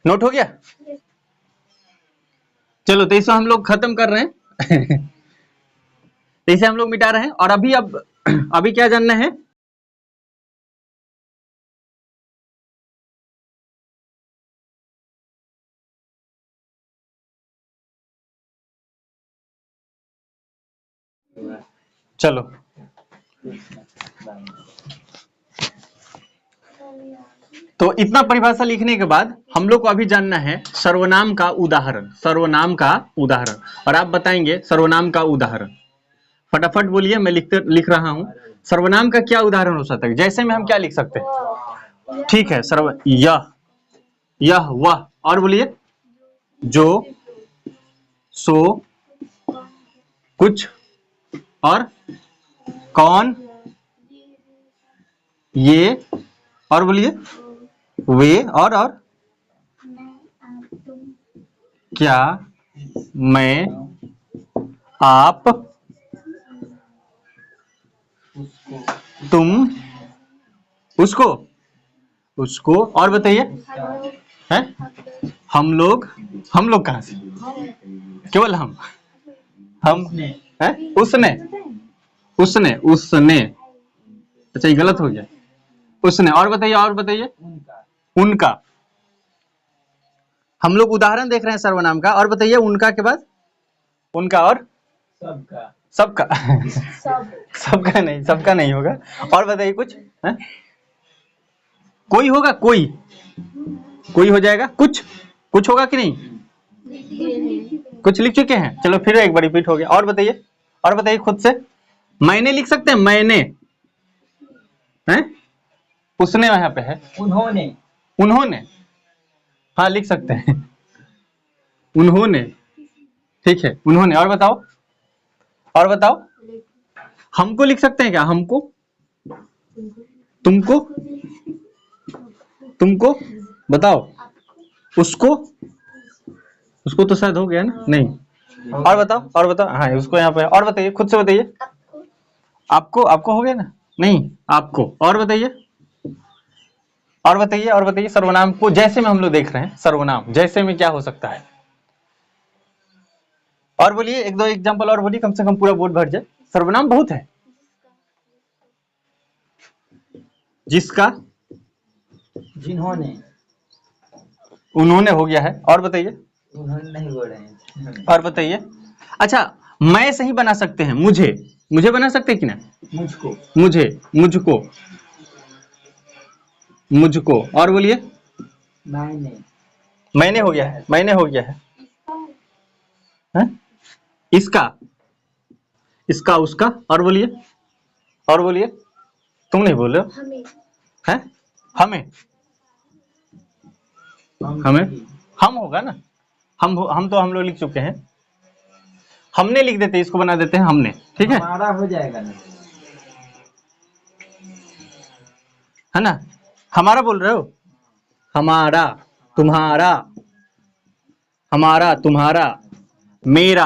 Note हो गया? चलो तो इसे हम लोग खत्म कर रहे हैं तो इसे हम लोग मिटा रहे हैं और अभी क्या जानना है? चलो तो इतना परिभाषा लिखने के बाद हम लोग को अभी जानना है सर्वनाम का उदाहरण। सर्वनाम का उदाहरण, और आप बताएंगे सर्वनाम का उदाहरण। फटाफट बोलिए, मैं लिख रहा हूं। सर्वनाम का क्या उदाहरण हो सकता है? जैसे में हम क्या लिख सकते हैं? ठीक है, यह वह, और बोलिए जो सो कुछ, और कौन ये, और बोलिए वे, और क्या मैं आप तुम उसको और बताइए हैं? हम लोग कहां से? केवल हम हैं? उसने अच्छा ये गलत हो गया। उसने, और बताइए उनका। हम लोग उदाहरण देख रहे हैं सर्वनाम का, और बताइए उनका के बाद उनका और सबका सबका नहीं होगा। और बताइए कुछ है? कोई होगा, कोई हो जाएगा, कुछ होगा कि नहीं? कुछ लिख चुके हैं, चलो फिर एक बार रिपीट हो गया। और बताइए खुद से। मैंने लिख सकते हैं, मैंने हैं? उसने यहाँ पे है, उन्होंने हाँ लिख सकते हैं उन्होंने, ठीक है उन्होंने। और बताओ हमको लिख सकते हैं क्या? हमको, तुमको बताओ, उसको तो शायद हो गया ना, नहीं। और बताओ हाँ उसको यहाँ पे। और बताइए खुद से बताइए, आपको हो गया ना, नहीं आपको। और बताइए सर्वनाम को जैसे में हम लोग देख रहे हैं, सर्वनाम जैसे में क्या हो सकता है? और बोलिए एक दो एग्जांपल और बोलिए, कम से कम पूरा बोर्ड भर जाए। सर्वनाम बहुत है। जिसका, जिन्होंने, उन्होंने हो गया है। और बताइए, उन्होंने नहीं बोल रहे हैं। और बताइए। अच्छा, मैं सही बना सकते हैं, मुझे बना सकते हैं कि ना? मुझको। और बोलिए मैंने हो गया है। है? इसका उसका। और बोलिए तुम नहीं बोल रहे हो। हैं? हमें हम होगा ना, हम तो हम लोग लिख चुके हैं, हमने लिख देते, इसको बना देते हैं हमने, ठीक है? हमारा हो जाएगा ना, है ना? हमारा बोल रहे हो, हमारा तुम्हारा मेरा,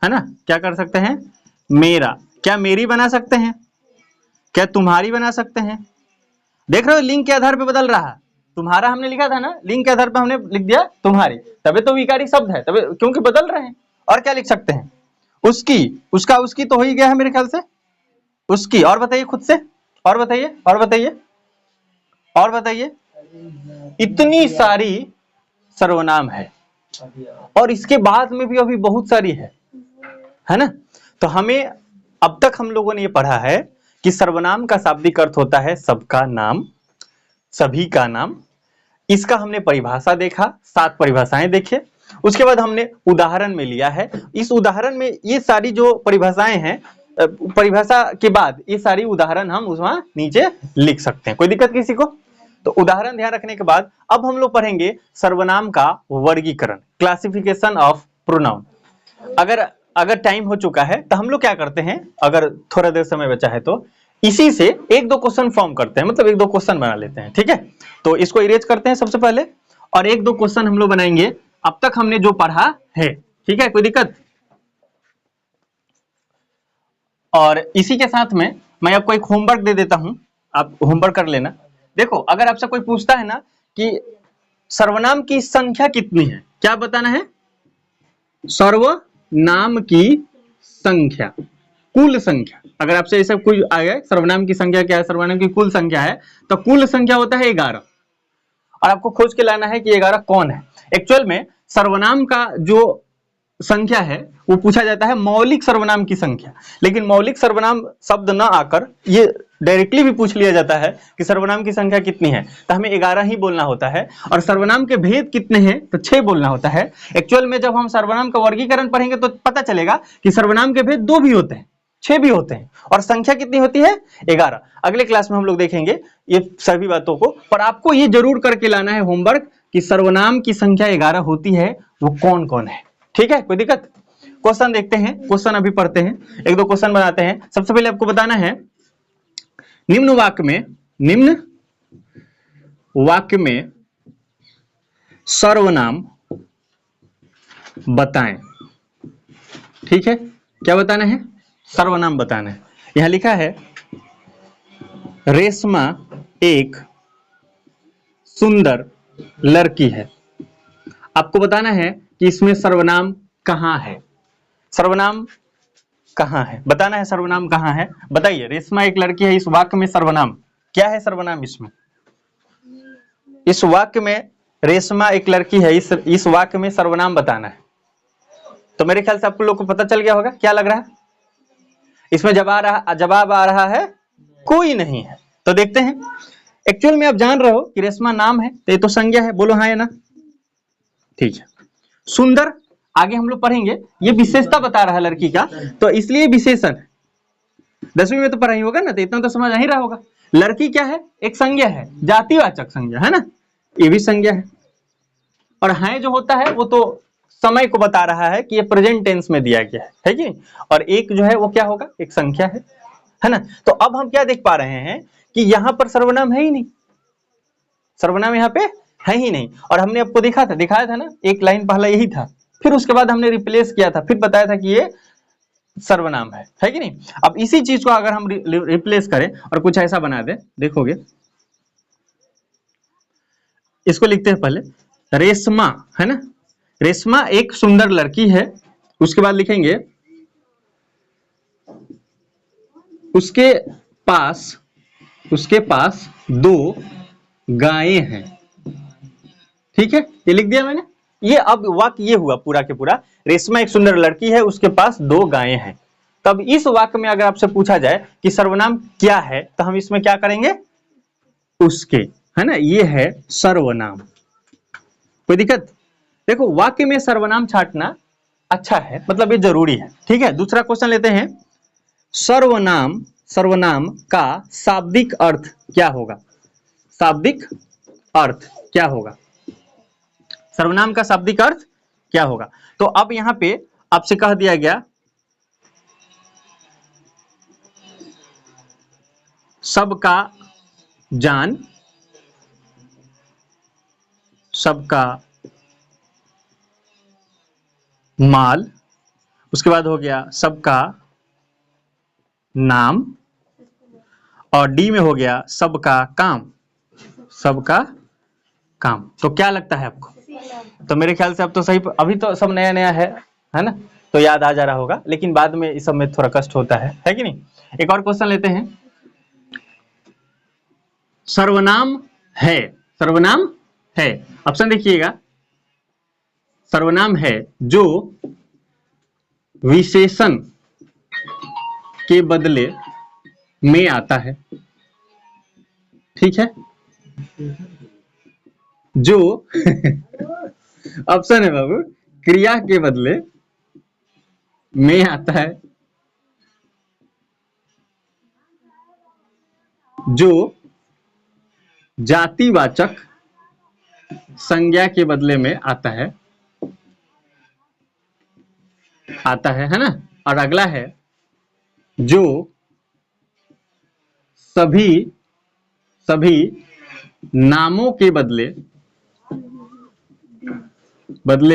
है ना? क्या कर सकते हैं? मेरा। क्या मेरी बना सकते हैं? क्या तुम्हारी बना सकते हैं? देख रहे हो लिंग के आधार पे बदल रहा है। तुम्हारा हमने लिखा था ना, लिंग के आधार पे हमने लिख दिया तुम्हारी, तबे तो विकारी शब्द है, तबे क्योंकि बदल रहे हैं। और क्या लिख सकते हैं? उसकी, उसका, उसकी तो हो ही गया है मेरे ख्याल से, उसकी। और बताइए खुद से, और बताइए इतनी सारी सर्वनाम है, और इसके बाद में भी अभी बहुत सारी है ना? तो हमें अब तक हम लोगों ने ये पढ़ा है कि सर्वनाम का शाब्दिक अर्थ होता है सबका नाम, सभी का नाम। इसका हमने परिभाषा देखा, 7 परिभाषाएं देखे। उसके बाद हमने उदाहरण में लिया है। इस उदाहरण में ये सारी जो परिभाषाएं हैं, परिभाषा के बाद ये सारी उदाहरण हम उसमें नीचे लिख सकते हैं। कोई दिक्कत किसी को? तो उदाहरण ध्यान रखने के बाद अब हम लोग पढ़ेंगे सर्वनाम का वर्गीकरण, क्लासिफिकेशन ऑफ प्रोनाउन। अगर टाइम हो चुका है तो हम लोग क्या करते हैं, अगर थोड़ा देर समय बचा है तो इसी से एक दो क्वेश्चन फॉर्म करते हैं, मतलब एक दो क्वेश्चन बना लेते हैं, ठीक है? तो इसको इरेज करते हैं सबसे पहले, और एक दो क्वेश्चन हम लोग बनाएंगे अब तक हमने जो पढ़ा है, ठीक है? कोई दिक्कत? और इसी के साथ में मैं आपको एक होमवर्क दे देता हूं, आप होमवर्क कर लेना। देखो अगर आपसे कोई पूछता है ना कि सर्वनाम की संख्या कितनी है, क्या बताना है? सर्वनाम की संख्या, कुल संख्या। अगर आपसे ऐसा कुछ आ गया सर्वनाम की संख्या क्या है, सर्वनाम की कुल संख्या है, तो कुल संख्या होता है 11 और आपको खोज के लाना है कि 11 कौन है। एक्चुअल में सर्वनाम का जो संख्या है वो पूछा जाता है मौलिक सर्वनाम की संख्या, लेकिन मौलिक सर्वनाम शब्द ना आकर ये डायरेक्टली भी पूछ लिया जाता है कि सर्वनाम की संख्या कितनी है, तो हमें 11 ही बोलना होता है। और सर्वनाम के भेद कितने हैं, तो 6 बोलना होता है। एक्चुअल में जब हम सर्वनाम का वर्गीकरण पढ़ेंगे तो पता चलेगा कि सर्वनाम के भेद 2 भी होते हैं, 6 भी होते हैं, और संख्या कितनी होती है? 11। अगले क्लास में हम लोग देखेंगे ये सभी बातों को, पर आपको ये जरूर करके लाना है होमवर्क कि सर्वनाम की संख्या 11 होती है, वो कौन कौन है। ठीक है, कोई दिक्कत? क्वेश्चन देखते हैं, क्वेश्चन अभी पढ़ते हैं, एक दो क्वेश्चन बनाते हैं। सबसे पहले आपको बताना है निम्न वाक्य में सर्वनाम बताएं। ठीक है, क्या बताना है? सर्वनाम बताना है। यहां लिखा है रेशमा एक सुंदर लड़की है। आपको बताना है कि इसमें सर्वनाम कहां है, सर्वनाम कहां है, बताना है सर्वनाम कहां है। बताइए, रेशमा एक लड़की है, इस वाक्य में सर्वनाम क्या है? सर्वनाम इसमें, इस वाक्य में रेशमा एक लड़की है, इस वाक्य में सर्वनाम बताना है। तो मेरे ख्याल से आपको लोग को पता चल गया होगा, क्या लग रहा है? इसमें जवाब आ रहा है कोई नहीं है। तो देखते हैं, एक्चुअल में आप जान रहे हो कि रेशमा नाम है, तो ये तो संज्ञा है, बोलो हाँ या ना? ठीक है। सुंदर आगे हम लोग पढ़ेंगे, ये विशेषता बता रहा है लड़की का, तो इसलिए विशेषण है। 10वीं में तो पढ़ा ही होगा ना, तो इतना तो समझ आ ही रहा होगा। लड़की क्या है? एक संज्ञा है, जातिवाचक संज्ञा है ना, ये भी संज्ञा है। और है जो होता है वो तो समय को बता रहा है कि ये प्रेजेंट टेंस में दिया गया है कि? और एक जो है वो क्या होगा? एक संख्या है ना। तो अब हम क्या देख पा रहे हैं कि यहां पर सर्वनाम है ही नहीं, सर्वनाम यहाँ पे है ही नहीं। और हमने आपको दिखाया था ना, एक लाइन पहला यही था, फिर उसके बाद हमने रिप्लेस किया था, फिर बताया था कि ये सर्वनाम है कि नहीं। अब इसी चीज को अगर हम रिप्लेस करें और कुछ ऐसा बना दे, देखोगे, इसको लिखते हैं पहले, रेशमा है ना, रेशमा एक सुंदर लड़की है। उसके बाद लिखेंगे उसके पास 2 गायें हैं। ठीक है, ये लिख दिया मैंने। ये अब वाक्य ये हुआ पूरा के पूरा, रेशमा एक सुंदर लड़की है, उसके पास 2 गायें हैं। तब इस वाक्य में अगर आपसे पूछा जाए कि सर्वनाम क्या है, तो हम इसमें क्या करेंगे? उसके, है ना, ये है सर्वनाम। कोई दिक्कत? देखो, वाक्य में सर्वनाम छांटना अच्छा है, मतलब ये जरूरी है। ठीक है, दूसरा क्वेश्चन लेते हैं, सर्वनाम का शाब्दिक अर्थ क्या होगा? शाब्दिक अर्थ क्या होगा? सर्वनाम का शाब्दिक अर्थ क्या होगा? तो अब यहां पे आपसे कह दिया गया सबका जान, सबका माल, उसके बाद हो गया सबका नाम, और डी में हो गया सबका काम, सबका काम। तो क्या लगता है आपको? तो मेरे ख्याल से अब तो सही, अभी तो सब नया नया है ना, तो याद आ जा रहा होगा, लेकिन बाद में इस सब में थोड़ा कष्ट होता है कि नहीं। एक और क्वेश्चन लेते हैं, सर्वनाम है, सर्वनाम है, ऑप्शन देखिएगा, सर्वनाम है जो विशेषण के बदले में आता है। ठीक है, जो ऑप्शन है बाबू, क्रिया के बदले में आता है, जो जातिवाचक संज्ञा के बदले में आता है ना। और अगला है जो सभी नामों के बदले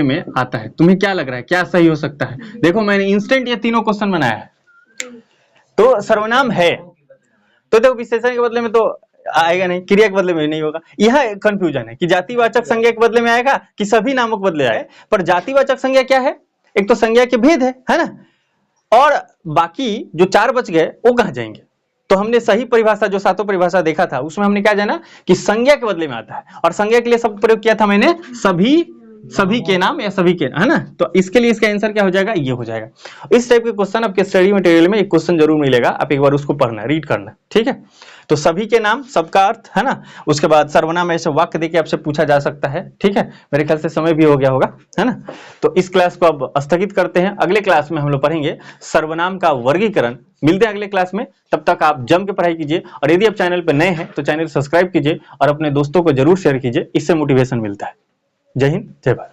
में आता है। तुम्हें क्या लग रहा है, क्या सही हो सकता है? देखो, मैंने इंस्टेंट ये तीनों क्वेश्चन बनाया है। तो सर्वनाम है, तो देखो विशेषण के बदले में तो आएगा नहीं, क्रिया के बदले में नहीं होगा। यह कंफ्यूजन है कि जातिवाचक संज्ञा के बदले में आएगा कि सभी नामों के बदले आए। पर जातिवाचक संज्ञा क्या है? एक तो संज्ञा के भेद है ना, और बाकी जो 4 बच गए वो कहाँ जाएंगे? तो हमने सही परिभाषा जो 7 परिभाषा देखा था उसमें हमने क्या जाना कि संज्ञा के बदले में आता है, और संज्ञा के लिए शब्द प्रयोग किया था मैंने सभी के नाम या सभी के, है ना। तो इसके लिए इसका आंसर क्या हो जाएगा? ये हो जाएगा। इस टाइप के क्वेश्चन आपके स्टडी मटेरियल में एक क्वेश्चन जरूर मिलेगा, आप एक बार उसको पढ़ना, रीड करना, ठीक है। तो सभी के नाम, सबका अर्थ, है ना। उसके बाद सर्वनाम ऐसे वाक्य देके आपसे पूछा जा सकता है, ठीक है। मेरे ख्याल से समय भी हो गया होगा, है ना। तो इस क्लास को अब स्थगित करते हैं। अगले क्लास में हम लोग पढ़ेंगे सर्वनाम का वर्गीकरण। मिलते हैं अगले क्लास में, तब तक आप जम के पढ़ाई कीजिए, और यदि आप चैनल पर नए हैं तो चैनल सब्सक्राइब कीजिए और अपने दोस्तों को जरूर शेयर कीजिए, इससे मोटिवेशन मिलता है। जय हिंद, जय भारत।